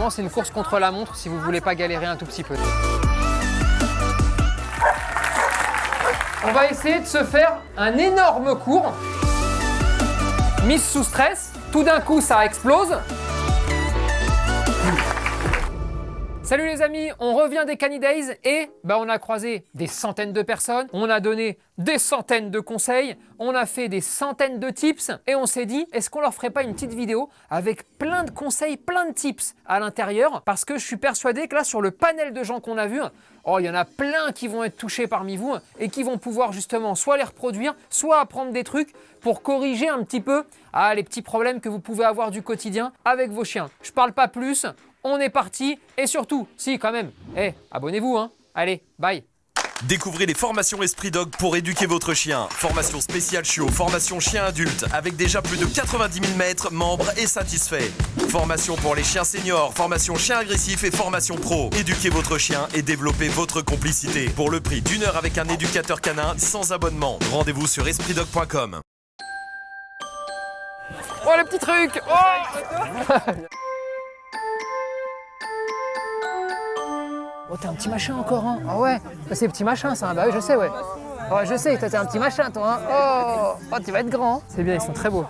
moment, c'est une course contre la montre si vous ne voulez pas galérer un tout petit peu. On va essayer de se faire un énorme cours. Mise sous stress, tout d'un coup ça explose. Salut les amis, on revient des Canny Days et on a croisé des centaines de personnes, on a donné des centaines de conseils, on a fait des centaines de tips et on s'est dit, est-ce qu'on leur ferait pas une petite vidéo avec plein de conseils, plein de tips à l'intérieur, parce que je suis persuadé que là sur le panel de gens qu'on a vu, il y en a plein qui vont être touchés parmi vous et qui vont pouvoir justement soit les reproduire, soit apprendre des trucs pour corriger un petit peu les petits problèmes que vous pouvez avoir du quotidien avec vos chiens. Je parle pas plus. On est parti et surtout, si quand même, abonnez-vous hein. Allez, bye. Découvrez les formations Esprit Dog pour éduquer votre chien. Formation spéciale chiot, formation chien adulte, avec déjà plus de 90 000 maîtres, membres et satisfaits. Formation pour les chiens seniors, formation chien agressif et formation pro. Éduquez votre chien et développez votre complicité. Pour le prix d'1 heure avec un éducateur canin sans abonnement. Rendez-vous sur espritdog.com. Oh le petit truc. Oh, t'es un petit machin encore, hein. Ah ouais, c'est petit machin ça, bah oui, je sais, ouais. Oh, je sais, toi t'es un petit machin, toi, hein. Oh, tu vas être grand, hein. C'est bien, ils sont très beaux.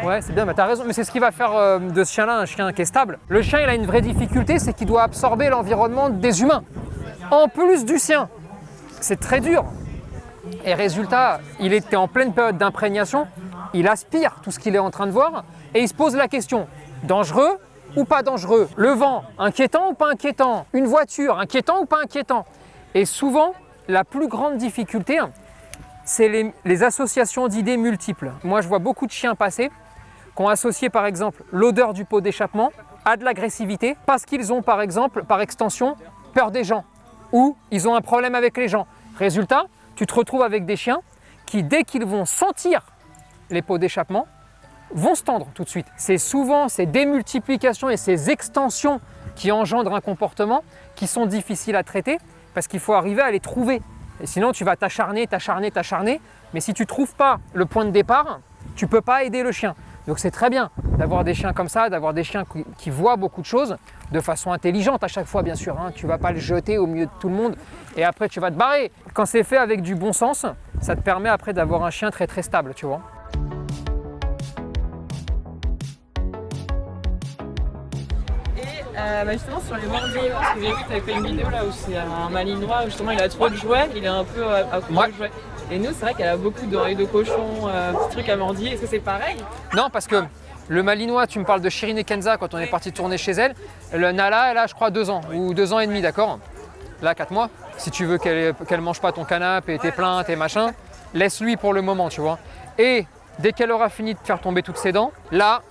Ouais, c'est bien, t'as raison, mais c'est ce qui va faire de ce chien-là un chien qui est stable. Le chien, il a une vraie difficulté, c'est qu'il doit absorber l'environnement des humains, en plus du sien. C'est très dur. Et résultat, il était en pleine période d'imprégnation, il aspire tout ce qu'il est en train de voir, et il se pose la question, dangereux ou pas dangereux? Le vent, inquiétant ou pas inquiétant? Une voiture, inquiétant ou pas inquiétant? Et souvent, la plus grande difficulté, c'est les associations d'idées multiples. Moi, je vois beaucoup de chiens passer qui ont associé, par exemple, l'odeur du pot d'échappement à de l'agressivité parce qu'ils ont, par exemple, par extension, peur des gens ou ils ont un problème avec les gens. Résultat, tu te retrouves avec des chiens qui, dès qu'ils vont sentir les pots d'échappement, vont se tendre tout de suite. C'est souvent ces démultiplications et ces extensions qui engendrent un comportement qui sont difficiles à traiter parce qu'il faut arriver à les trouver. Et sinon, tu vas t'acharner, mais si tu ne trouves pas le point de départ, tu ne peux pas aider le chien. Donc c'est très bien d'avoir des chiens comme ça, d'avoir des chiens qui voient beaucoup de choses de façon intelligente à chaque fois, bien sûr. Tu ne vas pas le jeter au milieu de tout le monde et après tu vas te barrer. Quand c'est fait avec du bon sens, ça te permet après d'avoir un chien très très stable, tu vois. Justement sur les mordiers, parce que j'ai vu que tu avais fait une vidéo là où c'est un malinois où justement il a trop de jouets, il est un peu à court de jouets. Et nous c'est vrai qu'elle a beaucoup d'oreilles de cochon, petits trucs à mordier, est-ce que c'est pareil? Non, parce que le malinois, tu me parles de Shirin et Kenza quand on est parti tourner chez elle. Le Nala, elle a je crois 2 ans ou 2 ans et demi, d'accord? Là 4 mois. Si tu veux qu'elle mange pas ton canapé et tes plaintes et machin, laisse-lui pour le moment, tu vois. Et dès qu'elle aura fini de faire tomber toutes ses dents, là,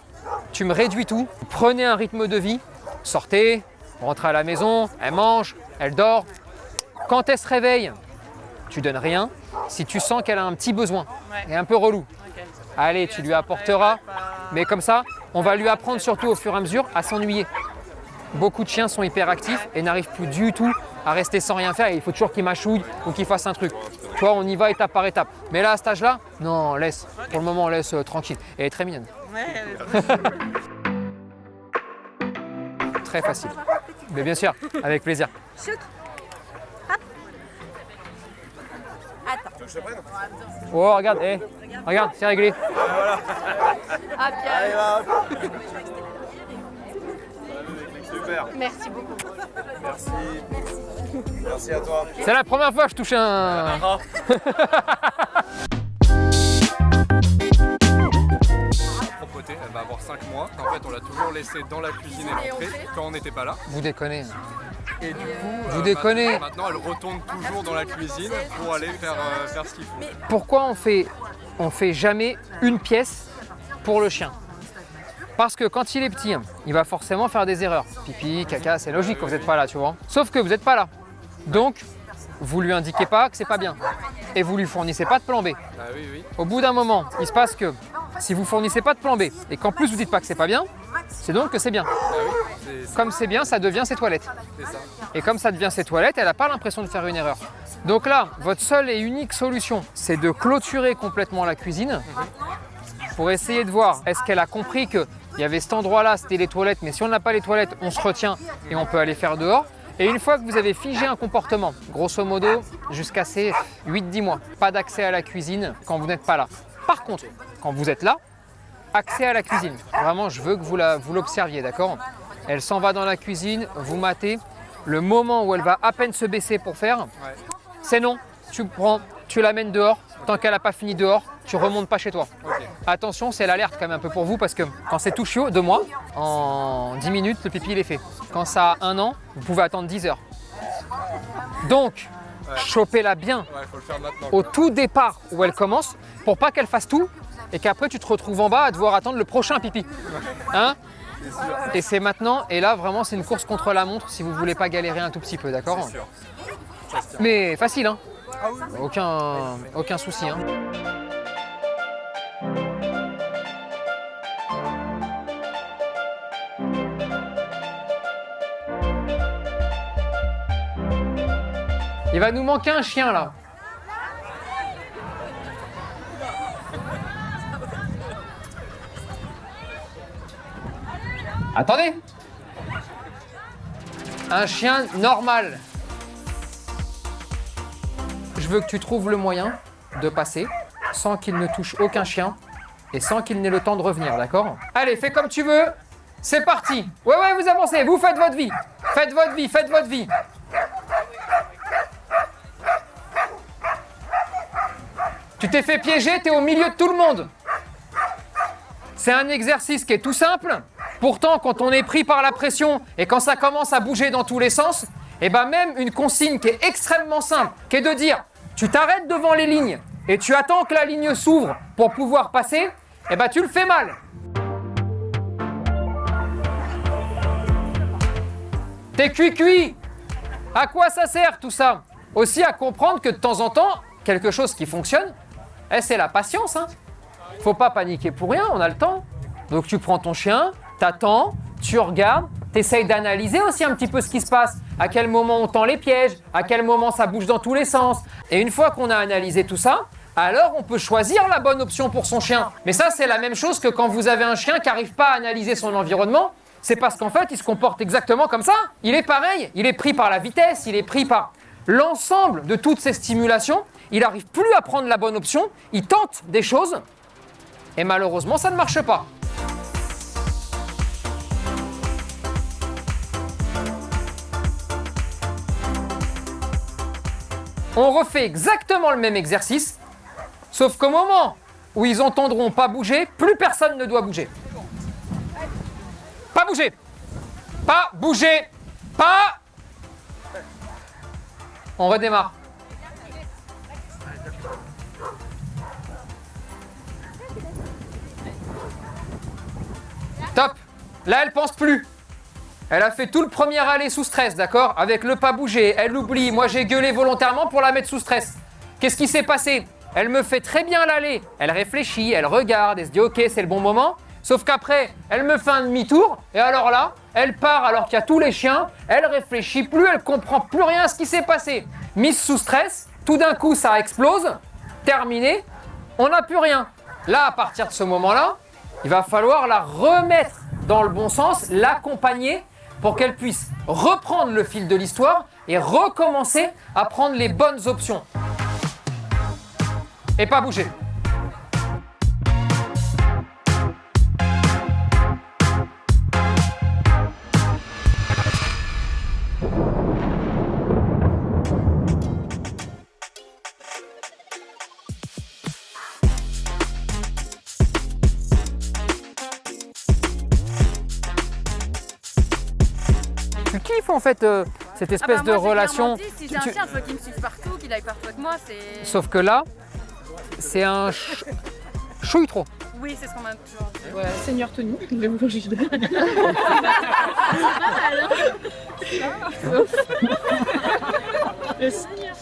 tu me réduis tout. Prenez un rythme de vie. Sortez, rentrez à la maison, elle mange, elle dort. Quand elle se réveille, tu donnes rien. Si tu sens qu'elle a un petit besoin, et un peu relou, allez, tu lui apporteras. Mais comme ça, on va lui apprendre surtout au fur et à mesure à s'ennuyer. Beaucoup de chiens sont hyperactifs et n'arrivent plus du tout à rester sans rien faire. Et il faut toujours qu'ils mâchouillent ou qu'ils fassent un truc. Tu vois, on y va étape par étape. Mais là, à cet âge-là, non, laisse. Pour le moment, laisse tranquille. Elle est très mignonne. Très facile. Mais bien sûr, avec plaisir. Shoot. Hop. Attends. Oh, regarde, regarde, c'est réglé. Ah, bien. Allez, hop. Super. Merci beaucoup. Merci. Merci à toi. C'est la première fois que je touche un... Propreté, elle va avoir 5 mois. En fait, on l'a toujours laissée dans la cuisine et l'entrée quand on n'était pas là. Vous déconnez. Et du coup, Vous déconnez. Maintenant, elle retourne toujours dans la cuisine pour aller faire ce qu'il faut. Pourquoi on fait jamais une pièce pour le chien? Parce que quand il est petit, il va forcément faire des erreurs. Pipi, caca, c'est logique quand vous n'êtes pas là, tu vois. Sauf que vous n'êtes pas là. Donc, vous lui indiquez pas que c'est pas bien. Et vous lui fournissez pas de plan B. Ah oui, oui. Au bout d'un moment, il se passe que si vous fournissez pas de plan B et qu'en plus vous dites pas que c'est pas bien, c'est donc que c'est bien. Ah oui, Comme c'est bien, ça devient ses toilettes. c'est ça. Et comme ça devient ses toilettes, elle n'a pas l'impression de faire une erreur. Donc là, votre seule et unique solution, c'est de clôturer complètement la cuisine pour essayer de voir est-ce qu'elle a compris qu'il y avait cet endroit-là, c'était les toilettes, mais si on n'a pas les toilettes, on se retient et on peut aller faire dehors. Et une fois que vous avez figé un comportement, grosso modo, jusqu'à ces 8-10 mois, pas d'accès à la cuisine quand vous n'êtes pas là. Par contre, quand vous êtes là, accès à la cuisine. Vraiment, je veux que vous l'observiez, d'accord? Elle s'en va dans la cuisine, vous matez. Le moment où elle va à peine se baisser pour faire, c'est non. Tu prends, tu l'amènes dehors. Tant qu'elle n'a pas fini dehors, tu remontes pas chez toi. Okay. Attention, c'est l'alerte quand même un peu pour vous parce que quand c'est tout chiot, 2 mois, en 10 minutes, le pipi il est fait. Quand ça a 1 an, vous pouvez attendre 10 heures. Donc, chopez-la bien faut le faire maintenant, au tout départ où elle commence pour pas qu'elle fasse tout et qu'après tu te retrouves en bas à devoir attendre le prochain pipi. Hein? Et c'est maintenant, et là vraiment c'est une course contre la montre si vous voulez pas galérer un tout petit peu, d'accord? Mais facile, hein? Aucun souci, hein? Il va nous manquer un chien là. Attendez! Un chien normal. Je veux que tu trouves le moyen de passer sans qu'il ne touche aucun chien et sans qu'il n'ait le temps de revenir, d'accord? Allez, fais comme tu veux. C'est parti. Ouais, vous avancez. Vous faites votre vie. Faites votre vie, faites votre vie. Tu t'es fait piéger, t'es au milieu de tout le monde. C'est un exercice qui est tout simple. Pourtant, quand on est pris par la pression et quand ça commence à bouger dans tous les sens, et ben même une consigne qui est extrêmement simple, qui est de dire, tu t'arrêtes devant les lignes et tu attends que la ligne s'ouvre pour pouvoir passer, et ben tu le fais mal. T'es cuit-cuit. À quoi ça sert tout ça? Aussi à comprendre que de temps en temps, quelque chose qui fonctionne, c'est la patience. Hein. Faut pas paniquer pour rien, on a le temps. Donc tu prends ton chien, t'attends, tu regardes, t'essayes d'analyser aussi un petit peu ce qui se passe. À quel moment on tend les pièges, à quel moment ça bouge dans tous les sens. Et une fois qu'on a analysé tout ça, alors on peut choisir la bonne option pour son chien. Mais ça, c'est la même chose que quand vous avez un chien qui n'arrive pas à analyser son environnement. C'est parce qu'en fait, il se comporte exactement comme ça. Il est pareil, il est pris par la vitesse, il est pris par l'ensemble de toutes ces stimulations. Il n'arrive plus à prendre la bonne option, il tente des choses et malheureusement, ça ne marche pas. On refait exactement le même exercice, sauf qu'au moment où ils entendront pas bouger, plus personne ne doit bouger. Pas bouger. Pas bouger. Pas. On redémarre. Top. Là, elle pense plus. Elle a fait tout le premier aller sous stress, d'accord? Avec le pas bouger, elle oublie. Moi, j'ai gueulé volontairement pour la mettre sous stress. Qu'est-ce qui s'est passé? Elle me fait très bien l'aller. Elle réfléchit, elle regarde, elle se dit « Ok, c'est le bon moment ». Sauf qu'après, elle me fait un demi-tour. Et alors là, elle part alors qu'il y a tous les chiens. Elle réfléchit plus, elle comprend plus rien à ce qui s'est passé. Mise sous stress, tout d'un coup, ça explose. Terminé, on n'a plus rien. Là, à partir de ce moment-là, il va falloir la remettre dans le bon sens, l'accompagner pour qu'elle puisse reprendre le fil de l'histoire et recommencer à prendre les bonnes options. Et pas bouger. Tu kiffes en fait cette espèce de relation. Dit, si j'ai un chien, je veux qu'il me suive partout, qu'il aille partout avec moi. Sauf que là, c'est un chouille trop. Oui, c'est ce qu'on m'a toujours dit. Ouais, Seigneur Tony, je vais vous juger. Le Seigneur.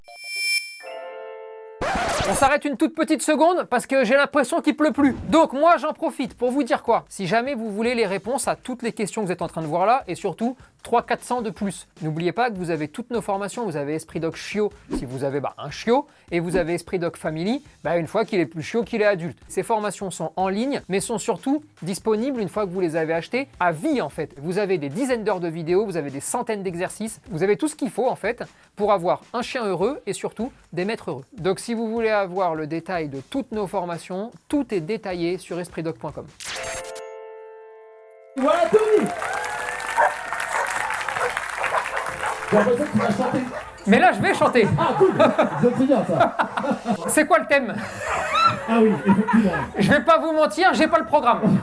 On s'arrête une toute petite seconde parce que j'ai l'impression qu'il pleut plus. Donc moi j'en profite pour vous dire quoi? Si jamais vous voulez les réponses à toutes les questions que vous êtes en train de voir là et surtout 300-400 de plus. N'oubliez pas que vous avez toutes nos formations, vous avez Esprit Dog Chiot si vous avez un chiot et vous avez Esprit Dog Family une fois qu'il est plus chiot qu'il est adulte. Ces formations sont en ligne mais sont surtout disponibles une fois que vous les avez achetées à vie en fait. Vous avez des dizaines d'heures de vidéos, vous avez des centaines d'exercices, vous avez tout ce qu'il faut en fait pour avoir un chien heureux et surtout des maîtres heureux. Donc si vous voulez avoir le détail de toutes nos formations, tout est détaillé sur espritdog.com. Voilà Tony. J'ai l'impression que tu vas chanter. Mais là je vais chanter. Ah cool. C'est très bien ça. C'est quoi le thème? Ah oui, effectivement. Je vais pas vous mentir, j'ai pas le programme.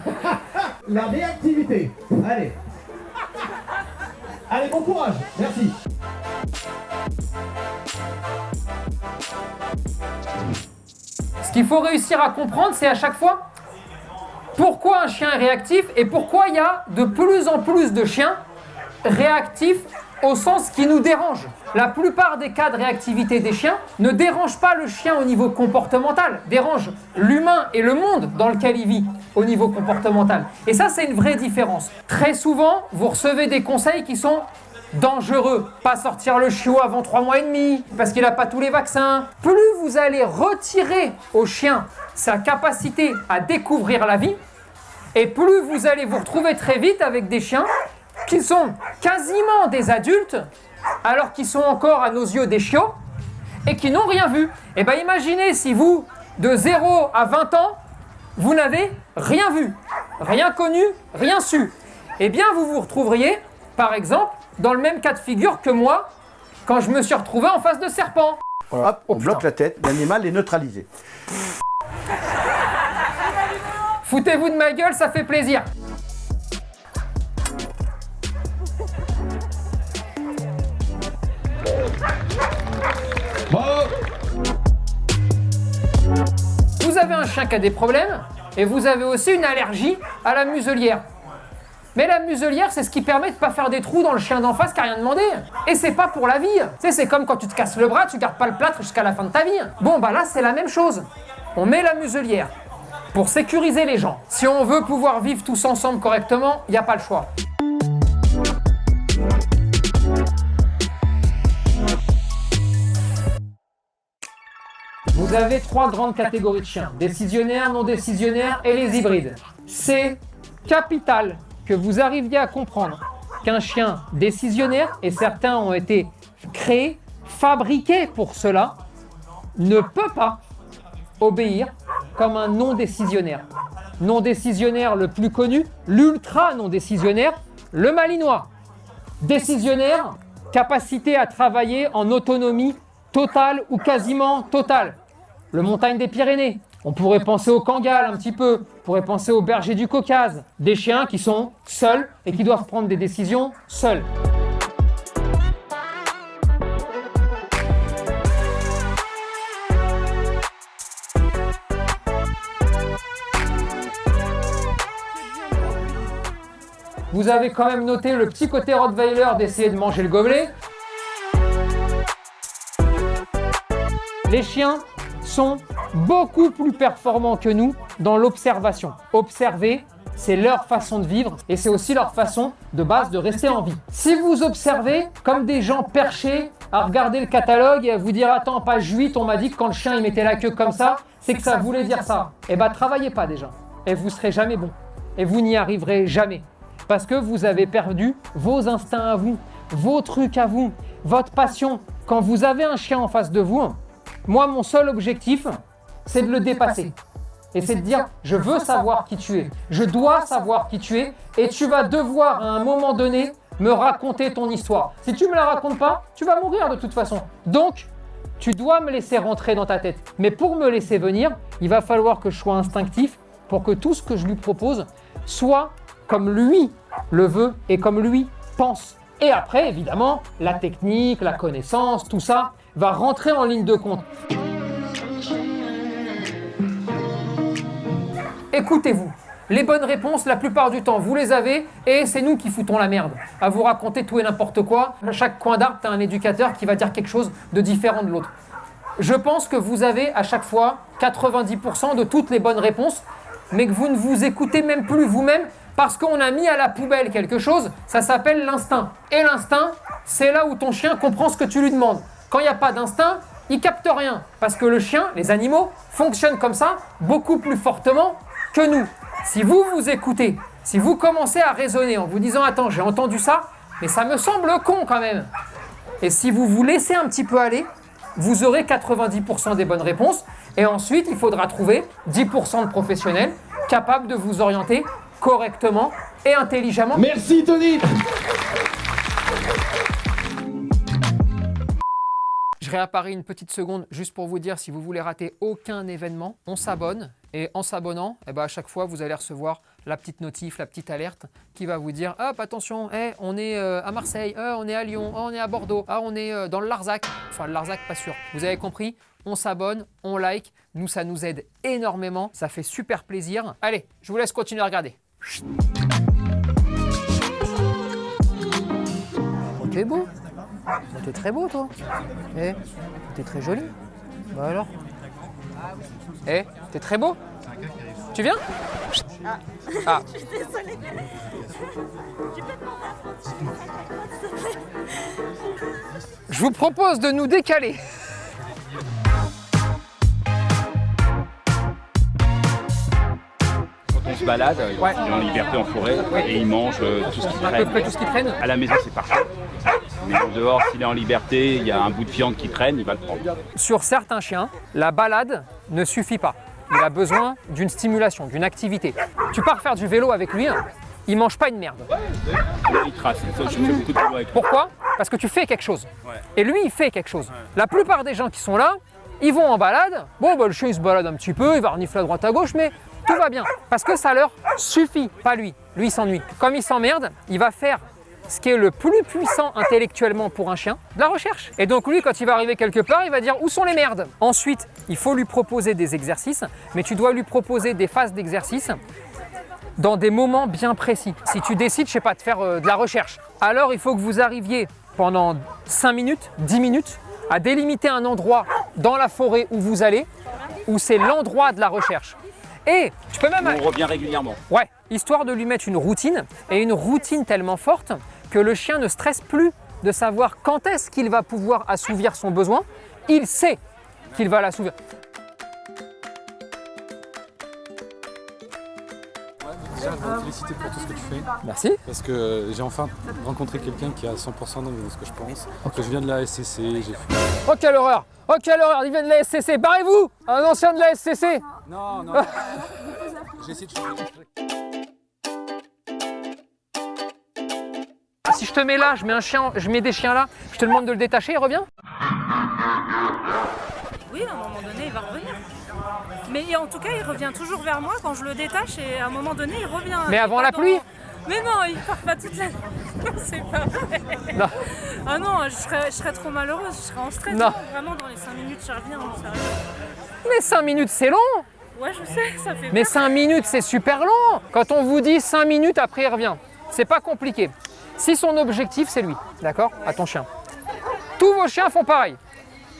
La réactivité. Allez. Allez, bon courage. Merci. Ce qu'il faut réussir à comprendre, c'est à chaque fois pourquoi un chien est réactif et pourquoi il y a de plus en plus de chiens réactifs au sens qui nous dérange. La plupart des cas de réactivité des chiens ne dérangent pas le chien au niveau comportemental, dérangent l'humain et le monde dans lequel il vit au niveau comportemental. Et ça, c'est une vraie différence. Très souvent, vous recevez des conseils qui sont dangereux. Pas sortir le chiot avant 3 mois et demi, parce qu'il n'a pas tous les vaccins. Plus vous allez retirer au chien sa capacité à découvrir la vie, et plus vous allez vous retrouver très vite avec des chiens qui sont quasiment des adultes, alors qu'ils sont encore à nos yeux des chiots, et qui n'ont rien vu. Et bien imaginez si vous, de 0 à 20 ans, vous n'avez rien vu, rien connu, rien su. Eh bien vous vous retrouveriez, par exemple, dans le même cas de figure que moi, quand je me suis retrouvé en face de serpent. Voilà. Hop, on bloque la tête, l'animal est neutralisé. Foutez-vous de ma gueule, ça fait plaisir. Vous avez un chien qui a des problèmes et vous avez aussi une allergie à la muselière. Mais la muselière, c'est ce qui permet de ne pas faire des trous dans le chien d'en face qui n'a rien demandé. Et c'est pas pour la vie. Tu sais, c'est comme quand tu te casses le bras, tu gardes pas le plâtre jusqu'à la fin de ta vie. Bon, bah là, c'est la même chose. On met la muselière pour sécuriser les gens. Si on veut pouvoir vivre tous ensemble correctement, il n'y a pas le choix. Vous avez 3 grandes catégories de chiens, décisionnaires, non décisionnaires et les hybrides. C'est capital que vous arriviez à comprendre qu'un chien décisionnaire, et certains ont été créés, fabriqués pour cela, ne peut pas obéir comme un non décisionnaire. Non décisionnaire le plus connu, l'ultra non décisionnaire, le malinois. Décisionnaire, capacité à travailler en autonomie totale ou quasiment totale. Le montagne des Pyrénées. On pourrait penser au Kangal un petit peu, on pourrait penser au berger du Caucase. Des chiens qui sont seuls et qui doivent prendre des décisions seuls. Vous avez quand même noté le petit côté Rottweiler d'essayer de manger le gobelet. Les chiens sont beaucoup plus performants que nous dans l'observation. Observer, c'est leur façon de vivre et c'est aussi leur façon de base de rester en vie. Si vous observez comme des gens perchés à regarder le catalogue et à vous dire « Attends, page 8, on m'a dit que quand le chien il mettait la queue comme ça, c'est que ça voulait dire ça. » Eh bien, travaillez pas déjà et vous serez jamais bon et vous n'y arriverez jamais parce que vous avez perdu vos instincts à vous, vos trucs à vous, votre passion. Quand vous avez un chien en face de vous, moi, mon seul objectif, c'est de le dépasser. Et c'est de dire, je veux savoir qui tu es, je dois savoir qui tu es, et tu vas devoir, à un moment donné, me raconter ton histoire. Si tu ne me la racontes pas, tu vas mourir de toute façon. Donc, tu dois me laisser rentrer dans ta tête. Mais pour me laisser venir, il va falloir que je sois instinctif pour que tout ce que je lui propose soit comme lui le veut et comme lui pense. Et après, évidemment, la technique, la connaissance, tout ça va rentrer en ligne de compte. Écoutez-vous. Les bonnes réponses, la plupart du temps, vous les avez et c'est nous qui foutons la merde à vous raconter tout et n'importe quoi. À chaque coin d'arbre, tu as un éducateur qui va dire quelque chose de différent de l'autre. je pense que vous avez à chaque fois 90% de toutes les bonnes réponses, mais que vous ne vous écoutez même plus vous-même parce qu'on a mis à la poubelle quelque chose, ça s'appelle l'instinct. Et l'instinct, c'est là où ton chien comprend ce que tu lui demandes. Quand il n'y a pas d'instinct, il capte rien. Parce que le chien, les animaux, fonctionnent comme ça beaucoup plus fortement que nous. Si vous vous écoutez, si vous commencez à raisonner en vous disant « Attends, j'ai entendu ça, mais ça me semble con quand même ». Et si vous vous laissez un petit peu aller, vous aurez 90% des bonnes réponses. Et ensuite, il faudra trouver 10% de professionnels capables de vous orienter correctement et intelligemment. Merci Tony. Je réapparais une petite seconde juste pour vous dire, si vous voulez rater aucun événement, on s'abonne. Et en s'abonnant, à chaque fois, vous allez recevoir la petite notif, la petite alerte qui va vous dire « Hop, attention, on est à Marseille, on est à Lyon, on est à Bordeaux, on est dans le Larzac. » Enfin, le Larzac, pas sûr. Vous avez compris? On s'abonne, on like. Nous, ça nous aide énormément. Ça fait super plaisir. Allez, je vous laisse continuer à regarder. Oh, t'es beau. T'es très beau, toi. T'es très joli. Bah alors. T'es très beau. Tu viens? Ah. Je suis désolée. Je vous propose de nous décaler. On se balade, il est en liberté en forêt et il mange tout ce qu'il traîne. À peu près tout ce qu'il traîne. À la maison, c'est parfait. Mais en dehors, s'il est en liberté, il y a un bout de viande qui traîne, il va le prendre. Sur certains chiens, la balade ne suffit pas. Il a besoin d'une stimulation, d'une activité. Tu pars faire du vélo avec lui, il mange pas une merde. Il trace, je fais beaucoup de vélo avec lui. Pourquoi? Parce que tu fais quelque chose. Et lui, il fait quelque chose. La plupart des gens qui sont là, ils vont en balade. Bon, le chien, il se balade un petit peu, il va renifler à droite à gauche, mais tout va bien. Parce que ça leur suffit, pas lui. Lui, il s'ennuie. Comme il s'emmerde, il va faire ce qui est le plus puissant intellectuellement pour un chien, de la recherche. Et donc lui, quand il va arriver quelque part, il va dire où sont les merdes. Ensuite, il faut lui proposer des exercices, mais tu dois lui proposer des phases d'exercice dans des moments bien précis. Si tu décides, je sais pas, de faire de la recherche, alors il faut que vous arriviez pendant 5 minutes, 10 minutes, à délimiter un endroit dans la forêt où vous allez, où c'est l'endroit de la recherche. Et tu peux même... On revient régulièrement. Ouais, histoire de lui mettre une routine, et une routine tellement forte que le chien ne stresse plus de savoir quand est-ce qu'il va pouvoir assouvir son besoin. Il sait qu'il va l'assouvir. Déjà, je voudrais te féliciter pour tout ce que tu fais. Merci. Parce que j'ai enfin rencontré quelqu'un qui a 100% dans ce que je pense. Que je viens de la SCC, j'ai fait... Oh quelle horreur! Oh quelle horreur! Il vient de la SCC! Barrez-vous! Un ancien de la SCC! Non. J'ai essayé de changer. Si je te mets là, je mets des chiens là, je te demande de le détacher, il revient? Oui, à un moment donné, il va revenir. Mais en tout cas, il revient toujours vers moi quand je le détache et à un moment donné, il revient. Mais avant la pluie? Mais non, il part pas toute la... C'est pas vrai. Non. Ah non, je serais trop malheureuse, je serais en stress. Non. Vraiment, dans les 5 minutes, je reviens. Sérieux. Mais 5 minutes, c'est long! Ouais, je sais, ça fait Mais peur. 5 minutes, c'est super long! Quand on vous dit 5 minutes, après il revient. C'est pas compliqué. Si son objectif, c'est lui, d'accord? À ton chien. Tous vos chiens font pareil.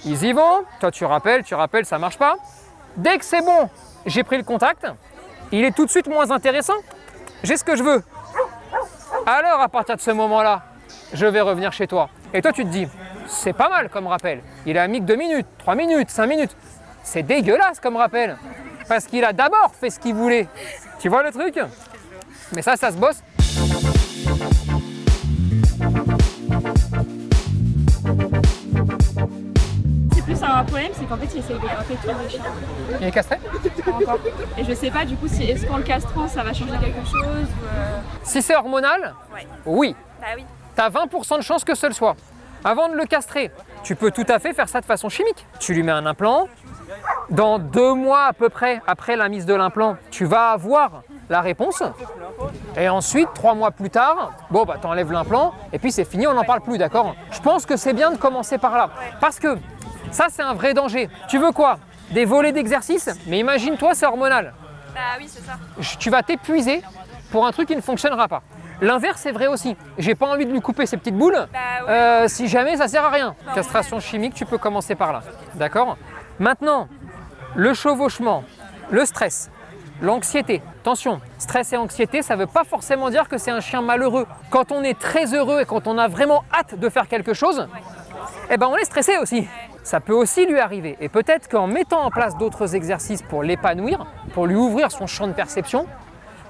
Ils y vont, toi tu rappelles, ça marche pas. Dès que c'est bon, j'ai pris le contact, il est tout de suite moins intéressant. J'ai ce que je veux. Alors à partir de ce moment-là, je vais revenir chez toi. Et toi tu te dis, c'est pas mal comme rappel. Il a mis que 2 minutes, 3 minutes, 5 minutes. C'est dégueulasse comme rappel. Parce qu'il a d'abord fait ce qu'il voulait. Tu vois le truc? Mais ça se bosse. C'est plus un problème, c'est qu'en fait il essaye de grimper tous les chiens. Il est castré? Pas encore. Et je sais pas du coup si est-ce qu'en le castrant ça va changer quelque chose Si c'est hormonal, Ouais. oui. Bah oui. Tu as 20% de chance que ce le soit. Avant de le castrer, tu peux tout à fait faire ça de façon chimique. Tu lui mets un implant. Dans 2 mois à peu près après la mise de l'implant, tu vas avoir la réponse. Et ensuite, 3 mois plus tard, bon bah t'enlèves l'implant et puis c'est fini, on n'en parle plus, d'accord? Je pense que c'est bien de commencer par là. Parce que ça, c'est un vrai danger. Tu veux quoi? Des volets d'exercice? Mais imagine-toi, c'est hormonal. Bah oui, c'est ça. Tu vas t'épuiser pour un truc qui ne fonctionnera pas. L'inverse est vrai aussi. J'ai pas envie de lui couper ses petites boules. Si jamais ça sert à rien. Castration chimique, tu peux commencer par là. D'accord? Maintenant, le chevauchement, le stress, l'anxiété. Attention, stress et anxiété, ça ne veut pas forcément dire que c'est un chien malheureux. Quand on est très heureux et quand on a vraiment hâte de faire quelque chose, eh ben on est stressé aussi. Ça peut aussi lui arriver. Et peut-être qu'en mettant en place d'autres exercices pour l'épanouir, pour lui ouvrir son champ de perception,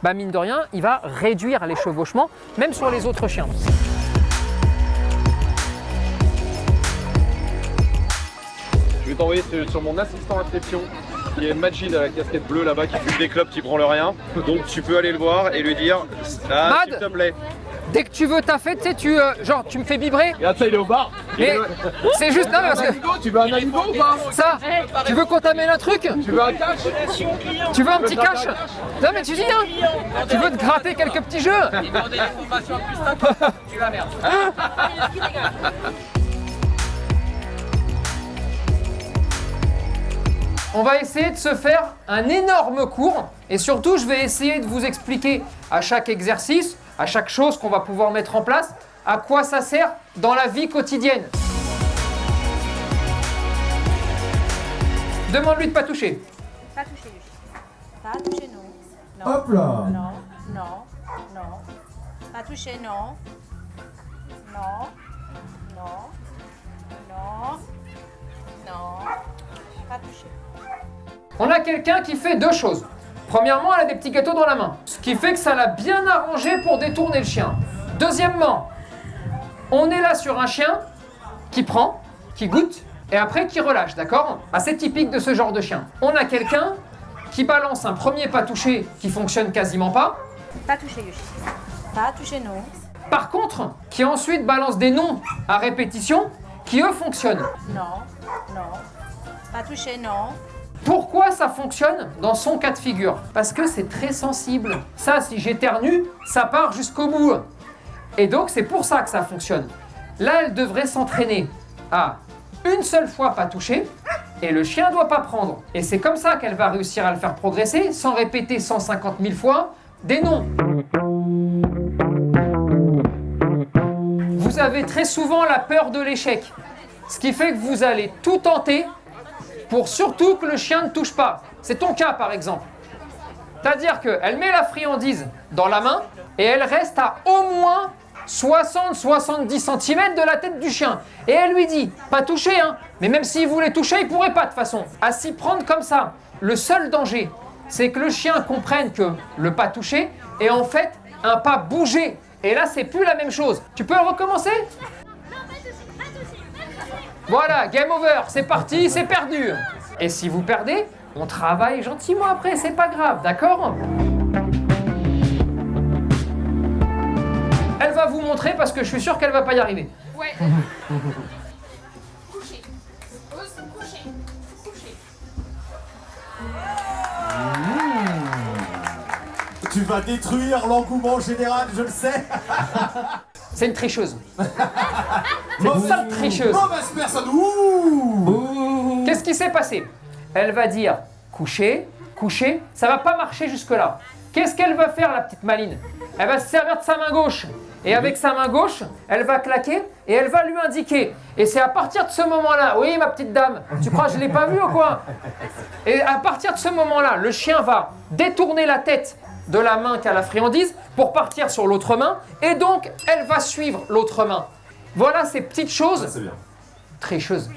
bah mine de rien, il va réduire les chevauchements, même sur les autres chiens. Je vais t'envoyer sur mon assistant inscription, qui est Majid à la casquette bleue là-bas, qui fume des clubs, qui prend le rien. Donc tu peux aller le voir et lui dire ah, s'il te plaît. Dès que tu veux taffer, tu sais, tu me fais vibrer. Regarde ça, il est au bar. Mais c'est juste là parce que. Tu veux un aligo ou pas? Ça, tu veux qu'on t'amène un truc? Tu veux un cash? Tu veux un petit cash? Non mais tu dis hein. Tu veux te gratter quelques petits jeux? Tu la merde. On va essayer de se faire un énorme cours et surtout je vais essayer de vous expliquer à chaque exercice, à chaque chose qu'on va pouvoir mettre en place, à quoi ça sert dans la vie quotidienne. Demande-lui de pas toucher. Pas toucher lui. Pas toucher non. Non. Hop là. Non, non, non. Pas toucher non. Non, non, non, non. Pas toucher. On a quelqu'un qui fait deux choses. Premièrement, elle a des petits gâteaux dans la main, ce qui fait que ça l'a bien arrangé pour détourner le chien. Deuxièmement, on est là sur un chien qui prend, qui goûte et après qui relâche, d'accord? Assez typique de ce genre de chien. On a quelqu'un qui balance un premier pas touché qui fonctionne quasiment pas. Pas toucher Yoshi. Pas toucher non. Par contre, qui ensuite balance des noms à répétition qui eux fonctionnent. Non, non. Pas toucher non. Pourquoi ça fonctionne dans son cas de figure? Parce que c'est très sensible. Ça, si j'éternue, ça part jusqu'au bout. Et donc, c'est pour ça que ça fonctionne. Là, elle devrait s'entraîner à une seule fois pas toucher et le chien doit pas prendre. Et c'est comme ça qu'elle va réussir à le faire progresser sans répéter 150 000 fois des noms. Vous avez très souvent la peur de l'échec. Ce qui fait que vous allez tout tenter pour surtout que le chien ne touche pas. C'est ton cas par exemple. C'est-à-dire qu'elle met la friandise dans la main et elle reste à au moins 60-70 cm de la tête du chien. Et elle lui dit, pas toucher hein, mais même s'il voulait toucher, il pourrait pas de toute façon. À s'y prendre comme ça, le seul danger, c'est que le chien comprenne que le pas toucher est en fait un pas bougé. Et là, c'est plus la même chose. Tu peux recommencer ? Voilà, game over, c'est parti, c'est perdu. Et si vous perdez, on travaille gentiment après, c'est pas grave, d'accord? Elle va vous montrer parce que je suis sûr qu'elle va pas y arriver. Ouais. Coucher. Coucher. Coucher. Tu vas détruire l'engouement général, je le sais. C'est une tricheuse. C'est une sale tricheuse. Mauvaise personne. Ouh. Qu'est-ce qui s'est passé? Elle va dire coucher, coucher, ça va pas marcher jusque-là. Qu'est-ce qu'elle va faire, la petite maline? Elle va se servir de sa main gauche. Et avec sa main gauche, elle va claquer et elle va lui indiquer. Et c'est à partir de ce moment-là, oui ma petite dame, tu crois que je l'ai pas vu ou quoi? Et à partir de ce moment-là, le chien va détourner la tête de la main qu'a la friandise pour partir sur l'autre main. Et donc, elle va suivre l'autre main. Voilà ces petites choses. C'est bien. Tricheuse.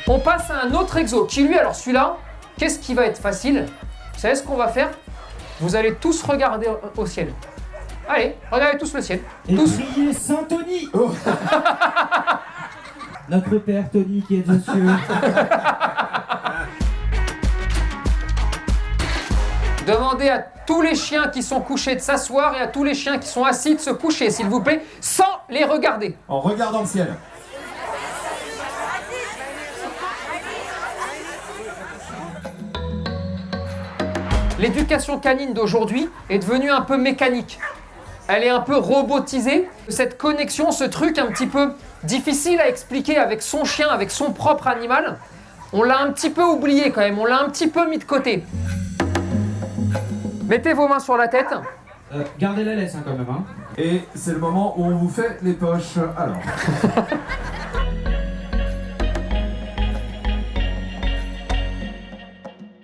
On passe à un autre exo qui lui, alors celui-là, qu'est-ce qui va être facile? Vous savez ce qu'on va faire? Vous allez tous regarder au ciel. Allez, regardez tous le ciel. Et Tous. criez Saint Tony. Oh. Notre père Tony qui est dessus. Demandez à tous les chiens qui sont couchés de s'asseoir et à tous les chiens qui sont assis de se coucher, s'il vous plaît, sans les regarder. En regardant le ciel. L'éducation canine d'aujourd'hui est devenue un peu mécanique. Elle est un peu robotisée. Cette connexion, ce truc un petit peu difficile à expliquer avec son chien, avec son propre animal, on l'a un petit peu oublié quand même, on l'a un petit peu mis de côté. Mettez vos mains sur la tête. Gardez la laisse quand même. Hein. Et c'est le moment où on vous fait les poches. Alors.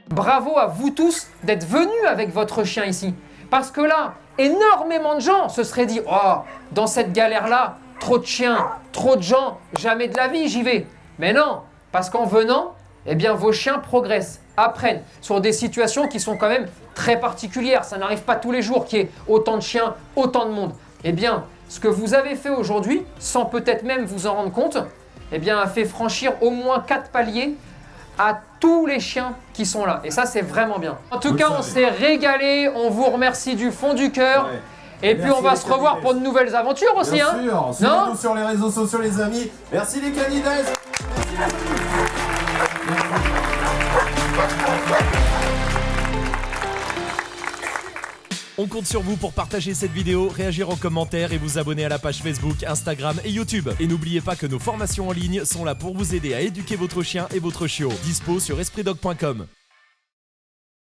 Bravo à vous tous d'être venus avec votre chien ici. Parce que là, énormément de gens se seraient dit « Oh, dans cette galère-là, trop de chiens, trop de gens, jamais de la vie j'y vais ». Mais non, parce qu'en venant, eh bien vos chiens progressent, apprennent sur des situations qui sont quand même très particulières. Ça n'arrive pas tous les jours qu'il y ait autant de chiens, autant de monde. Eh bien, ce que vous avez fait aujourd'hui, sans peut-être même vous en rendre compte, eh bien a fait franchir au moins 4 paliers à tous les chiens qui sont là. Et ça, c'est vraiment bien. En tout cas, on s'est régalé. On vous remercie du fond du cœur. Ouais. Et puis, on va se revoir pour de nouvelles aventures aussi. Bien hein. sûr. Suivez-nous sur les réseaux sociaux, les amis. Merci les canides. On compte sur vous pour partager cette vidéo, réagir en commentaire et vous abonner à la page Facebook, Instagram et YouTube. Et n'oubliez pas que nos formations en ligne sont là pour vous aider à éduquer votre chien et votre chiot. Dispo sur espritdog.com.